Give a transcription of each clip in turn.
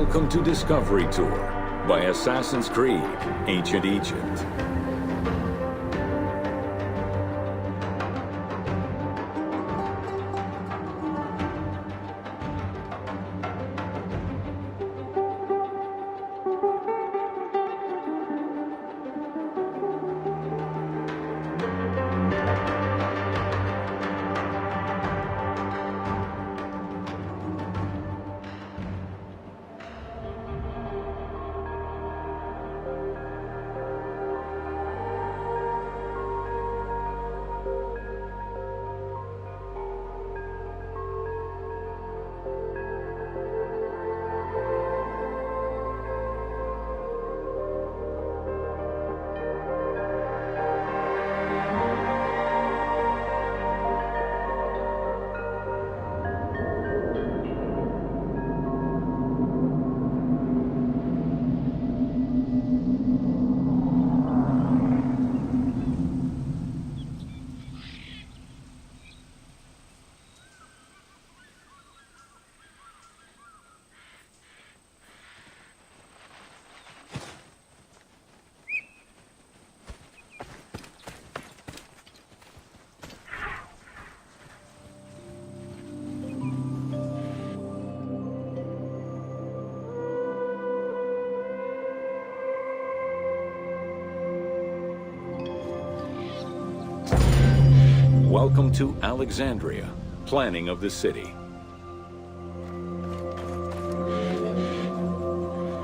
Welcome to Discovery Tour by Assassin's Creed, Ancient Egypt. Welcome to Alexandria, planning of the city.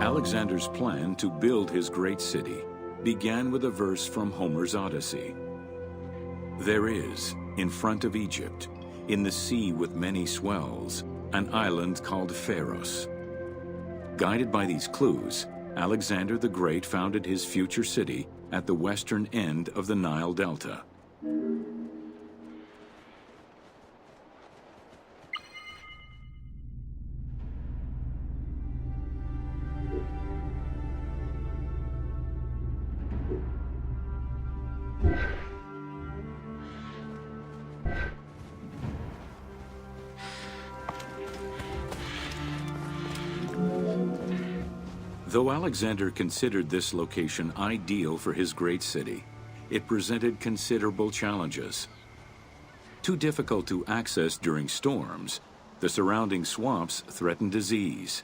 Alexander's plan to build his great city began with a verse from Homer's Odyssey. There is, in front of Egypt, in the sea with many swells, an island called Pharos. Guided by these clues, Alexander the Great founded his future city at the western end of the Nile Delta. Though Alexander considered this location ideal for his great city, it presented considerable challenges. Too difficult to access during storms, the surrounding swamps threatened disease,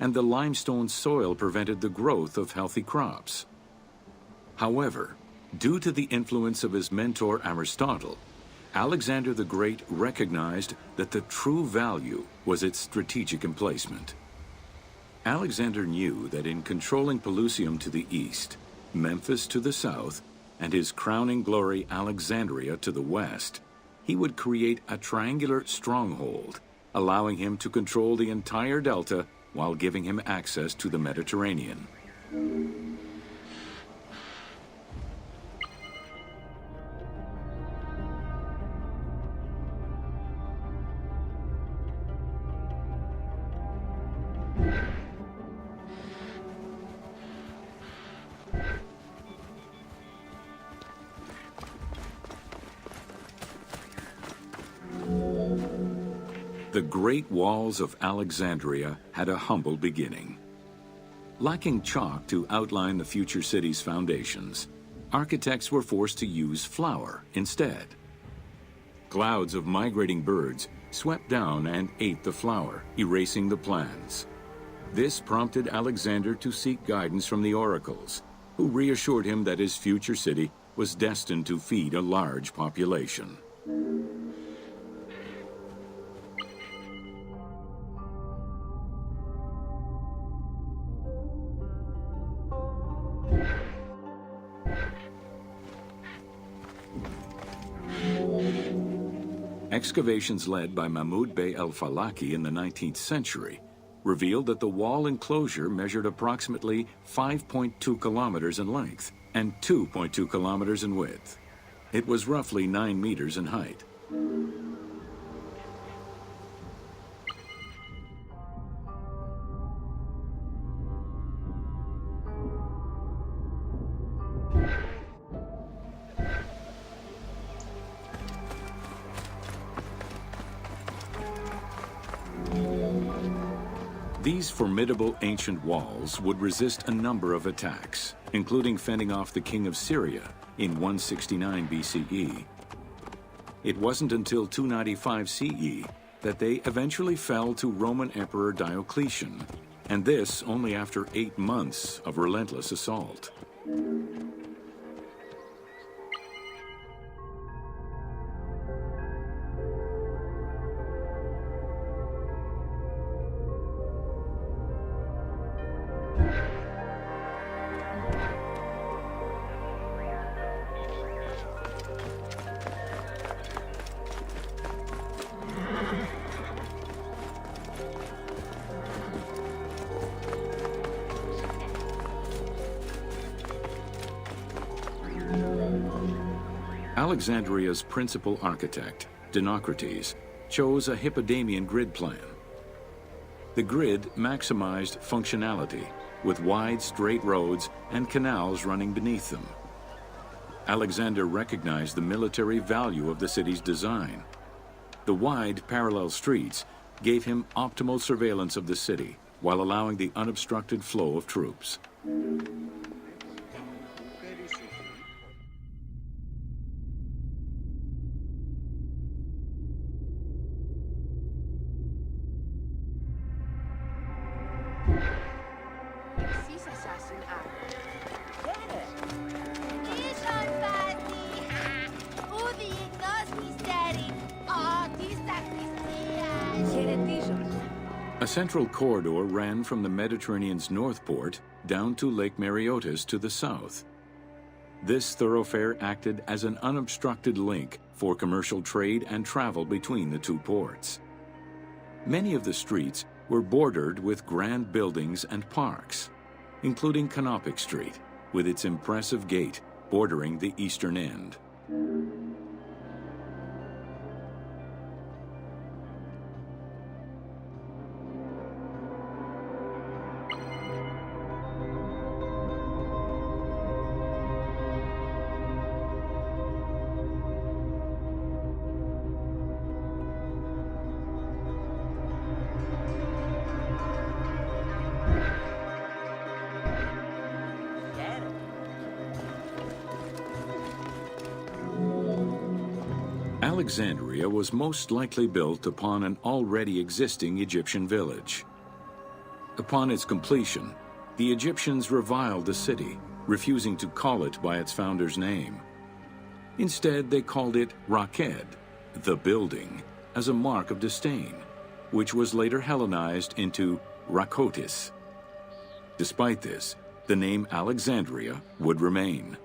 and the limestone soil prevented the growth of healthy crops. However, due to the influence of his mentor Aristotle, Alexander the Great recognized that the true value was its strategic emplacement. Alexander knew that in controlling Pelusium to the east, Memphis to the south, and his crowning glory Alexandria to the west, he would create a triangular stronghold, allowing him to control the entire delta while giving him access to the Mediterranean. The Great Walls of Alexandria had a humble beginning. Lacking chalk to outline the future city's foundations, architects were forced to use flour instead. Clouds of migrating birds swept down and ate the flour, erasing the plans. This prompted Alexander to seek guidance from the oracles, who reassured him that his future city was destined to feed a large population. Excavations led by Mahmud Bey el-Falaki in the 19th century revealed that the wall enclosure measured approximately 5.2 kilometers in length and 2.2 kilometers in width. It was roughly 9 meters in height. These formidable ancient walls would resist a number of attacks, including fending off the king of Syria in 169 BCE. It wasn't until 295 CE that they eventually fell to Roman Emperor Diocletian, and this only after 8 months of relentless assault. Alexandria's principal architect, Dinocrates, chose a Hippodamian grid plan. The grid maximized functionality, with wide, straight roads and canals running beneath them. Alexander recognized the military value of the city's design. The wide, parallel streets gave him optimal surveillance of the city, while allowing the unobstructed flow of troops. A central corridor ran from the Mediterranean's north port down to Lake Mareotis to the south. This thoroughfare acted as an unobstructed link for commercial trade and travel between the two ports. Many of the streets were bordered with grand buildings and parks, including Canopic Street, with its impressive gate bordering the eastern end. Alexandria was most likely built upon an already existing Egyptian village. Upon its completion, the Egyptians reviled the city, refusing to call it by its founder's name. Instead, they called it Raked, the building, as a mark of disdain, which was later Hellenized into Rakotis. Despite this, the name Alexandria would remain.